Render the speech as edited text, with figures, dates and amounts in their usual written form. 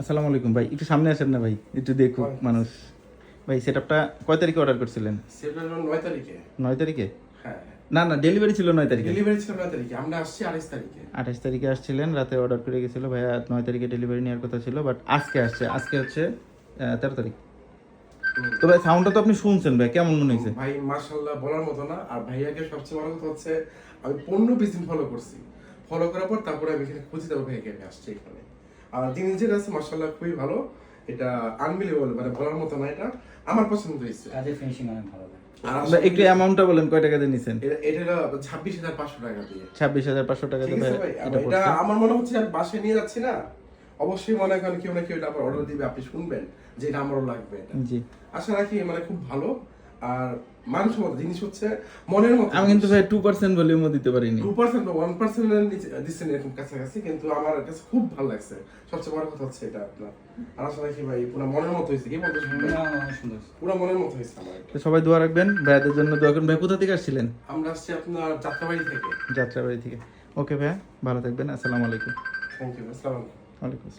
আসসালামু আলাইকুম ভাই, একটু সামনে আসেন না ভাই, একটু দেখুক মানুষ। ভাই সেটআপটা কয় তারিখে অর্ডার করছিলেন? সেটা হলো 9 তারিখে। 9 তারিখে? হ্যাঁ, না না, ডেলিভারি ছিল 9 তারিখে। ডেলিভারি ছিল 9 তারিখে। আমরা আসছি 28 তারিখে। 28 তারিখে আসছিলেন, রাতে অর্ডার করে গেছিল ভাইয়া। 9 তারিখে ডেলিভারি নেওয়ার কথা ছিল, বাট আজকে আসছে। আজকে হচ্ছে 13 তারিখ। তো ভাই সাউন্ডটা তো আপনি শুনছেন ভাই, কেমন মনে হয়েছে? ভাই মাশাআল্লাহ বলার মতো না। আর ভাইয়াকে সবচেয়ে বড় কথা হচ্ছে আমি 15-20 দিন ফলো করছি। ফলো করার পর তারপরে আমি এখানে খুঁজে দেবো ভাইয়াকে, আমি আসছি এখানে। আর জিনিস যেটা আছে মাশাআল্লাহ খুবই ভালো। এটা আনবিলিভেবল, মানে বলার মতো না। এটা আমার পছন্দ হয়েছে। কাজের ফিনিশিং অনেক ভালো লাগে। আর ভাই, একটু অ্যামাউন্টটা বলেন, কয় টাকা দিয়ে নিছেন? এটা হলো 26,500 টাকা দিয়ে। 26,500 টাকা ঠিক দিয়ে আছে ভাই, এটা এটা পড়ছে। আমার মনে হচ্ছে আর বাসায় নিয়ে যাচ্ছি না, অবশ্যই মনে করেন কেউ না কেউ এটা আবার অর্ডার দিবে, আপনি শুনবেন যে এটা আমারও লাগবে। এটা জি, আশা রাখি মানে খুব ভালো। আর মানসম্মত জিনিস হচ্ছে মনের মতো। আমি কিন্তু ভাই 2% ভলিউমও দিতে পারিনি। 2% বা 1% এর নিচে দিচ্ছেন এরকম কাছাকাছি, কিন্তু আমার কাছে খুব ভালো লাগছে। সবচেয়ে বড় কথা হচ্ছে এটা আপনার। আর আশা রাখি ভাই পুরো মনের মতো হয়েছে। কি বলতে শুনবেন? অনেক সুন্দর। পুরো মনের মতো হয়েছে আমার এটা। তো সবাই দোয়া রাখবেন, ভাইয়াদের জন্য দোয়া করবেন। ভাই কোথা থেকে আসছিলেন? আমরা আসছি আপনার যাত্রাবাড়ি থেকে। যাত্রাবাড়ি থেকে। ওকে ভাইয়া, ভালো থাকবেন। আসসালামু আলাইকুম। Thank you. আসসালামু আলাইকুম। ওয়ালাইকুম আসসালাম।